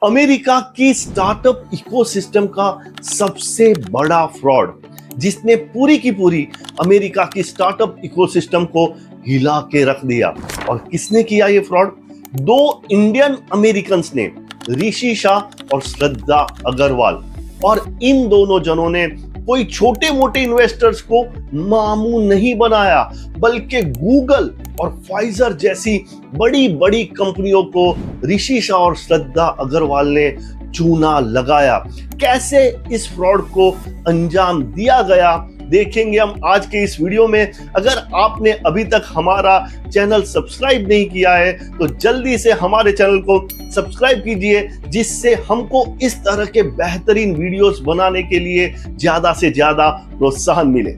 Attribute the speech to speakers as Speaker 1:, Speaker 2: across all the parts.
Speaker 1: America की startup ecosystem का सबसे बड़ा फ्रॉड जिसने पूरी की पूरी अमेरिका की स्टार्टअप इकोसिस्टम को हिला के रख दिया। और किसने किया ये फ्रॉड? दो इंडियन अमेरिकन्स ने, ऋषि शाह और श्रद्धा अग्रवाल। और इन दोनों जनों ने कोई छोटे मोटे इन्वेस्टर्स को मामू नहीं बनाया, बल्कि गूगल और फाइजर जैसी बड़ी बड़ी कंपनियों को ऋषि शाह और श्रद्धा अग्रवाल ने चूना लगाया। कैसे इस फ्रॉड को अंजाम दिया गया देखेंगे हम आज के इस वीडियो में। अगर आपने अभी तक हमारा चैनल सब्सक्राइब नहीं किया है तो जल्दी से हमारे चैनल को सब्सक्राइब कीजिए, जिससे हमको इस तरह के बेहतरीन वीडियोस बनाने के लिए ज्यादा से ज्यादा प्रोत्साहन मिले।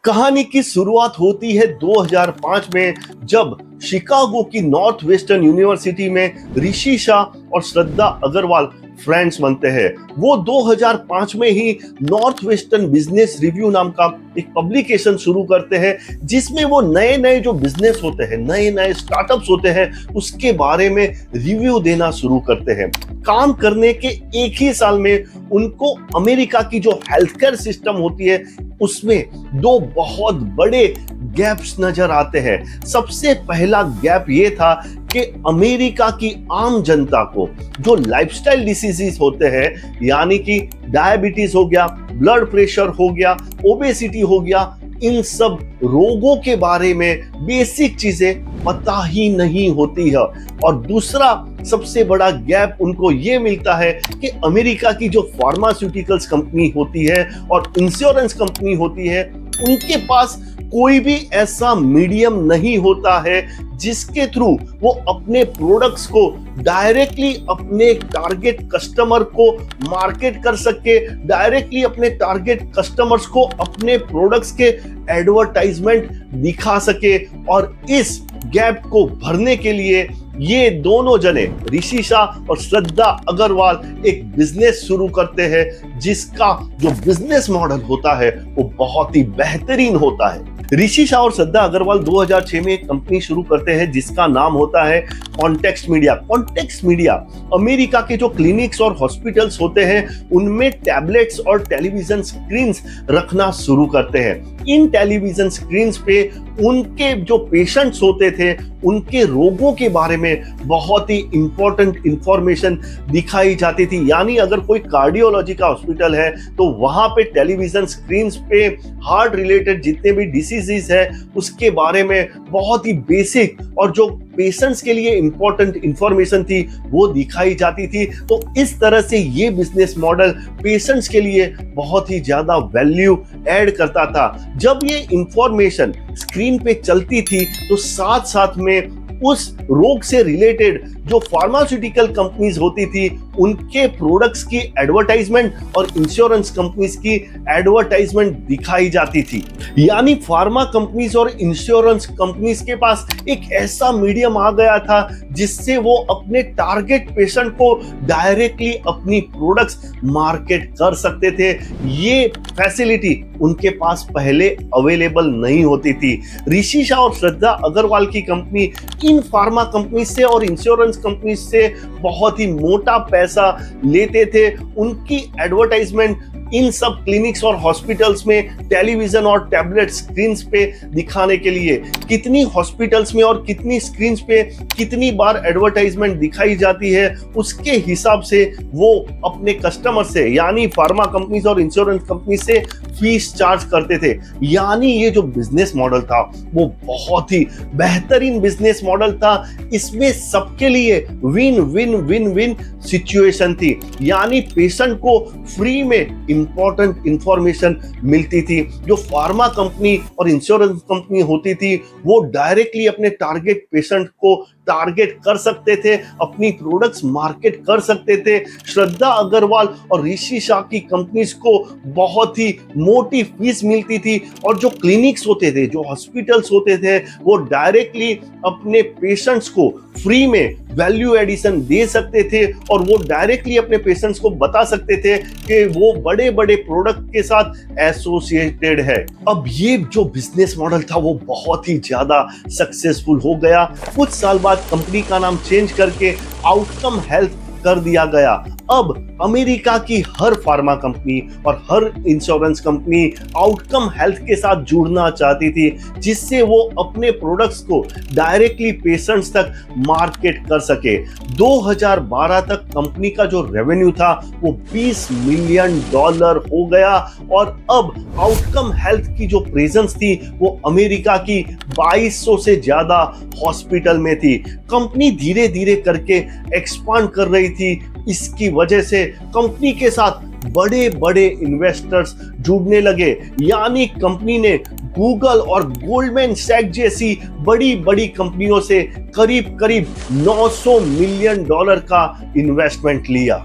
Speaker 1: कहानी की शुरुआत होती है 2005 में, जब शिकागो की नॉर्थ वेस्टर्न यूनिवर्सिटी में ऋषि शाह और श्रद्धा अग्रवाल फ्रेंड्स बनते हैं। वो 2005 में ही नॉर्थ वेस्टर्न बिजनेस रिव्यू नाम का एक पब्लिकेशन शुरू करते हैं, जिसमें वो नए नए जो बिजनेस होते हैं, नए नए स्टार्टअप्स होते हैं, उसके बारे में रिव्यू देना शुरू करते हैं। काम करने के एक ही साल में उनको अमेरिका की जो हेल्थ केयर सिस्टम होती है उसमें दो बहुत बड़े गैप्स नजर आते हैं। सबसे पहला गैप ये था कि अमेरिका की आम जनता को जो लाइफस्टाइल डिसीजेस होते हैं, यानी कि डायबिटीज हो गया, ब्लड प्रेशर हो गया, ओबेसिटी हो गया, इन सब रोगों के बारे में बेसिक चीजें पता ही नहीं होती है। और दूसरा सबसे बड़ा गैप उनको ये मिलता है कि अमेरिका की जो फार्मास्यूटिकल्स कंपनी होती है और इंश्योरेंस कंपनी होती है, उनके पास कोई भी ऐसा मीडियम नहीं होता है जिसके थ्रू वो अपने प्रोडक्ट्स को डायरेक्टली अपने टारगेट कस्टमर को मार्केट कर सके, डायरेक्टली अपने टारगेट कस्टमर्स को अपने प्रोडक्ट्स के एडवर्टाइजमेंट दिखा सके। और इस गैप को भरने के लिए ये दोनों जने, ऋषि शाह और श्रद्धा अग्रवाल, एक बिजनेस शुरू करते हैं, जिसका जो बिजनेस मॉडल होता है वो बहुत ही बेहतरीन होता है। ऋषि शाह और श्रद्धा अग्रवाल 2006 में एक कंपनी शुरू करते हैं जिसका नाम होता है context media. Context media America के जो क्लिनिक्स और हॉस्पिटल्स होते हैं उनमें टैबलेट्स और टेलीविजन स्क्रीन्स रखना शुरू करते हैं। इन टेलीविजन स्क्रीन्स पे उनके जो पेशेंट्स होते थे उनके रोगों के बारे में बहुत ही इंपॉर्टेंट इंफॉर्मेशन दिखाई जाती थी। यानी अगर कोई कार्डियोलॉजी का हॉस्पिटल है तो वहां पे टेलीविजन स्क्रीन्स पे हार्ट रिलेटेड जितने भी डिसीजेस है उसके बारे में बहुत ही बेसिक और जो पेशेंट्स के लिए इंपॉर्टेंट इंफॉर्मेशन थी वो दिखाई जाती थी। तो इस तरह से ये बिजनेस मॉडल पेशेंट्स के लिए बहुत ही ज्यादा वैल्यू ऐड करता था। जब ये इंफॉर्मेशन स्क्रीन पे चलती थी तो साथ साथ में उस रोग से रिलेटेड जो फार्मास्यूटिकल कंपनीज होती थी उनके प्रोडक्ट्स की एडवर्टाइजमेंट और इंश्योरेंस कंपनीज की एडवर्टाइजमेंट दिखाई जाती थी। यानी फार्मा कंपनीज और इंश्योरेंस कंपनीज के पास एक ऐसा मीडियम आ गया था जिससे वो अपने टारगेट पेशेंट को डायरेक्टली अपनी प्रोडक्ट्स मार्केट कर सकते थे। ये फैसिलिटी उनके पास पहले अवेलेबल नहीं होती थी। ऋषि शाह और श्रद्धा अग्रवाल की कंपनी इन फार्मा कंपनी से और इंश्योरेंस कंपनी से बहुत ही मोटा पैसा लेते थे। उनकी एडवर्टाइजमेंट इन सब क्लिनिक्स और हॉस्पिटल्स में टेलीविजन और टैबलेट स्क्रीन्स पे दिखाने के लिए कितनी हॉस्पिटल्स में और कितनी स्क्रीन्स पे कितनी बार एडवर्टाइजमेंट दिखाई जाती है, उसके हिसाब से वो अपने कस्टमर से, यानी फार्मा कंपनीज और इंश्योरेंस कंपनी से फीस चार्ज करते थे। यानी ये जो बिजनेस मॉडल था वो बहुत ही बेहतरीन बिजनेस मॉडल था। इसमें सबके लिए win win win win situation थी। यानी पेशेंट को फ्री में इंपॉर्टेंट इंफॉर्मेशन मिलती थी। जो फार्मा कंपनी और इंश्योरेंस कंपनी होती थी वो डायरेक्टली अपने टारगेट पेशेंट को टारगेट कर सकते थे, अपनी प्रोडक्ट्स मार्केट कर सकते थे। श्रद्धा अग्रवाल और ऋषि शाह की कंपनीज को बहुत ही मोटी फीस मिलती थी और जो क्लिनिक्स होते थे, जो हॉस्पिटल्स होते थे, वो डायरेक्टली अपने पेशेंट्स को फ्री में वैल्यू एडिशन दे सकते थे और वो डायरेक्टली अपने पेशेंट्स को बता सकते थे कि वो बड़े बड़े प्रोडक्ट के साथ एसोसिएटेड है। अब ये जो बिजनेस मॉडल था वो बहुत ही ज्यादा सक्सेसफुल हो गया। कुछ साल बाद कंपनी का नाम चेंज करके आउटकम हेल्थ कर दिया गया। अब अमेरिका की हर फार्मा कंपनी और हर इंश्योरेंस कंपनी आउटकम हेल्थ के साथ जुड़ना चाहती थी, जिससे वो अपने प्रोडक्ट्स को डायरेक्टली पेशेंट्स तक मार्केट कर सके। 2012 तक कंपनी का जो रेवेन्यू था वो $20 मिलियन हो गया और अब आउटकम हेल्थ की जो प्रेजेंस थी वो अमेरिका की 2200 से ज्यादा हॉस्पिटल में थी। कंपनी धीरे धीरे करके एक्सपांड कर रही थी। इसकी वजह से कंपनी के साथ बड़े बड़े इन्वेस्टर्स जुड़ने लगे, यानी कंपनी ने गूगल और गोल्डमैन सैक्स जैसी बड़ी बड़ी कंपनियों से करीब करीब $900 मिलियन का इन्वेस्टमेंट लिया।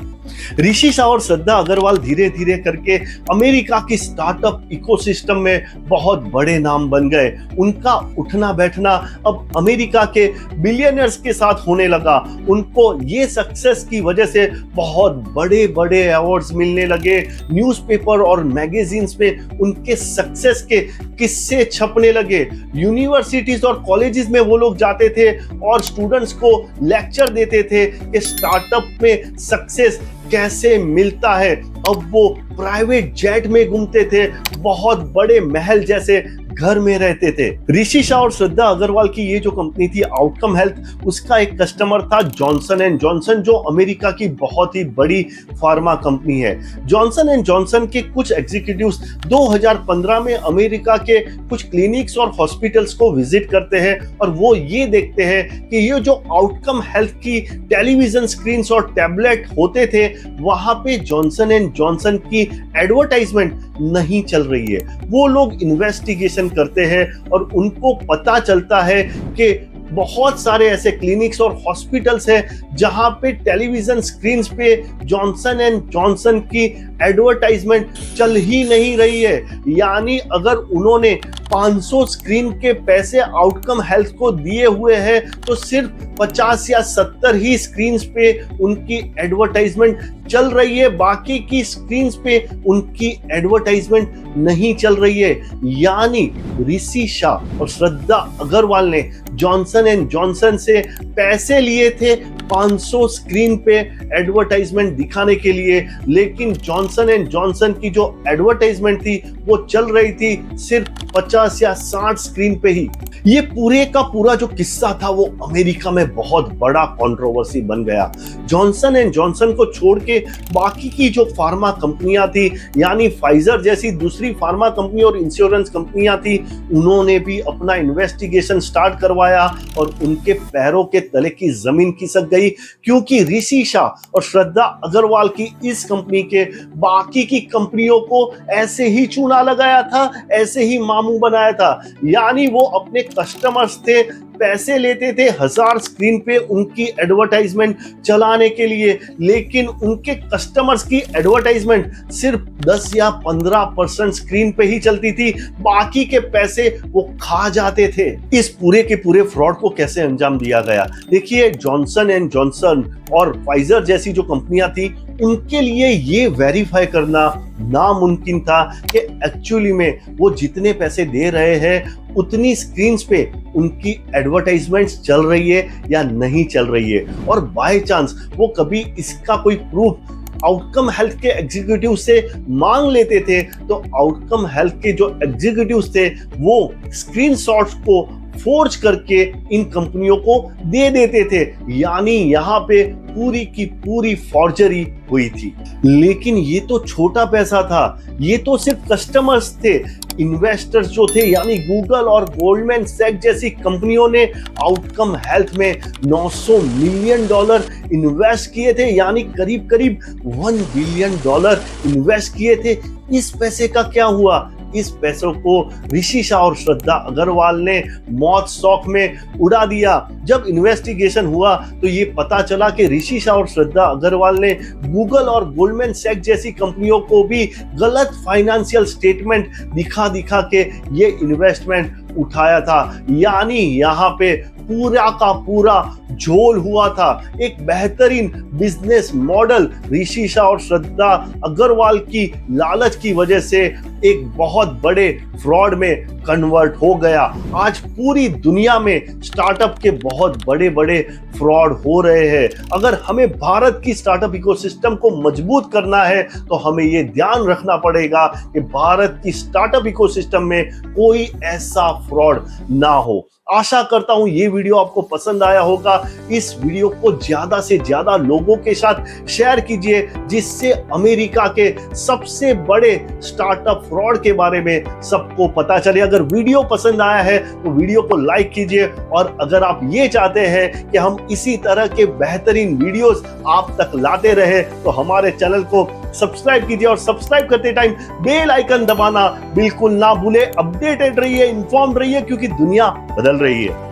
Speaker 1: ऋषि शाह और श्रद्धा अग्रवाल धीरे धीरे करके अमेरिका की स्टार्टअप इकोसिस्टम में बहुत बड़े नाम बन गए। उनका उठना बैठना अब अमेरिका के बिलियनर्स के साथ होने लगा। उनको ये सक्सेस की वजह से बहुत बड़े बड़े अवार्ड्स मिलने लगे। न्यूज़पेपर और मैगजीन्स में उनके सक्सेस के किस्से छपने लगे। यूनिवर्सिटीज और कॉलेजेस में वो लोग जाते थे और स्टूडेंट्स को लेक्चर देते थे कि स्टार्टअप में सक्सेस कैसे मिलता है। अब वो प्राइवेट जेट में घूमते थे, बहुत बड़े महल जैसे घर में रहते थे। ऋषि शाह और श्रद्धा अग्रवाल की ये जो कंपनी थी आउटकम हेल्थ, उसका एक कस्टमर था जॉनसन एंड जॉनसन, जो अमेरिका की बहुत ही बड़ी फार्मा कंपनी है। जॉनसन एंड जॉनसन के कुछ एग्जीक्यूटिव्स 2015 में अमेरिका के कुछ क्लिनिक्स और हॉस्पिटल्स को विजिट करते हैं और वो ये देखते हैं कि ये जो आउटकम हेल्थ की टेलीविजन स्क्रीन और टैबलेट होते थे वहां पे जॉनसन एंड जॉनसन की एडवर्टाइजमेंट नहीं चल रही है। वो लोग इन्वेस्टिगेशन करते हैं और उनको पता चलता है कि बहुत सारे ऐसे क्लिनिक्स और हॉस्पिटल्स हैं जहां पे टेलीविजन स्क्रीन पे जॉनसन एंड जॉनसन की एडवर्टाइजमेंट चल ही नहीं रही है। यानी अगर उन्होंने 500 स्क्रीन के पैसे आउटकम हेल्थ को दिए हुए हैं तो सिर्फ 50 या 70 ही स्क्रीन पे उनकी एडवर्टाइजमेंट चल रही है, बाकी की स्क्रीन पे उनकी एडवर्टाइजमेंट नहीं चल रही है। यानी ऋषि शाह और श्रद्धा अग्रवाल ने जॉनसन एंड जॉनसन से पैसे लिए थे 500 स्क्रीन पे एडवर्टाइजमेंट दिखाने के लिए, लेकिन जॉनसन एंड जॉनसन की जो एडवर्टाइजमेंट थी वो चल रही थी सिर्फ 50 या 60 स्क्रीन पे ही। ये पूरे का पूरा जो किस्सा था वो अमेरिका में बहुत बड़ा कंट्रोवर्सी बन गया। जॉनसन एंड जॉनसन को छोड़ के बाकी की जो फार्मा कंपनियां थी, यानी फाइजर जैसी दूसरी फार्मा कंपनी और इंश्योरेंस कंपनियां थी, उन्होंने भी अपना इन्वेस्टिगेशन स्टार्ट करवाया और उनके पैरों के तले की जमीन खिसक गई, क्योंकि ऋषि शाह और श्रद्धा अग्रवाल की इस कंपनी के बाकी की कंपनियों को ऐसे ही चूना लगाया था, ऐसे ही मामू बनाया था। यानी वो अपने कस्टमर्स थे, पैसे लेते थे 1000 स्क्रीन पे उनकी एडवर्टाइजमेंट चलाने के लिए, लेकिन उनके कस्टमर्स की एडवर्टाइजमेंट सिर्फ 10 या 15% स्क्रीन पे ही चलती थी, बाकी के पैसे वो खा जाते थे। इस पूरे के पूरे फ्रॉड को कैसे अंजाम दिया गया? देखिए, जॉनसन एंड जॉनसन और फाइजर जैसी जो कंपनियां थी, उनके लिए ये वेरीफाई करना नामुमकिन था कि एक्चुअली में वो जितने पैसे दे रहे हैं उतनी स्क्रीन्स पे उनकी एडवर्टाइजमेंट्स चल रही है या नहीं चल रही है। और बाय चांस वो कभी इसका कोई प्रूफ आउटकम हेल्थ के एग्जीक्यूटिव से मांग लेते थे, तो आउटकम हेल्थ के जो एग्जीक्यूटिव्स थे वो स्क्रीनशॉट्स को फोर्ज करके इन कंपनियों को दे देते थे। यानी यहाँ पे पूरी की पूरी फॉर्जरी हुई थी। लेकिन ये तो छोटा पैसा था, ये तो सिर्फ कस्टमर्स थे। इन्वेस्टर्स जो थे, यानी गूगल और गोल्डमैन सैक्स जैसी कंपनियों ने आउटकम हेल्थ में $900 मिलियन इन्वेस्ट किए थे, यानी करीब करीब $1 बिलियन इन्वेस्ट किए थे। इस पैसे का क्या हुआ? इस पैसों को ऋषि शाह और श्रद्धा अग्रवाल ने मौत शौक में उड़ा दिया। जब इन्वेस्टिगेशन हुआ तो ये पता चला कि ऋषि शाह और श्रद्धा अग्रवाल ने गूगल और गोल्डमैन सैक्स जैसी कंपनियों को भी गलत फाइनेंशियल स्टेटमेंट दिखा के ये इन्वेस्टमेंट उठाया था, यानी यहाँ पे पूरा का पूरा झोल हुआ था। एक बेहतरीन बिजनेस मॉडल ऋषि शाह और श्रद्धा अग्रवाल की लालच की वजह से एक बहुत बड़े फ्रॉड में कन्वर्ट हो गया। आज पूरी दुनिया में स्टार्टअप के बहुत बड़े बड़े फ्रॉड हो रहे हैं। अगर हमें भारत की स्टार्टअप इकोसिस्टम को मजबूत करना है तो हमें ये ध्यान रखना पड़ेगा कि भारत की स्टार्टअप इकोसिस्टम में कोई ऐसा फ्रॉड ना हो। आशा करता हूं ये वीडियो आपको पसंद आया होगा। इस वीडियो को ज्यादा से ज्यादा लोगों के साथ शेयर कीजिए, जिससे अमेरिका के सबसे बड़े स्टार्टअप फ्रॉड के बारे में सबको पता चले। अगर वीडियो पसंद आया है तो वीडियो को लाइक कीजिए, और अगर आप ये चाहते हैं कि हम इसी तरह के बेहतरीन वीडियोस आप तक लाते रहे तो हमारे चैनल को सब्सक्राइब कीजिए, और सब्सक्राइब करते टाइम बेल आइकन दबाना बिल्कुल ना भूले। अपडेटेड रहिए, इन्फॉर्म रहिए, क्योंकि दुनिया बदल रही है।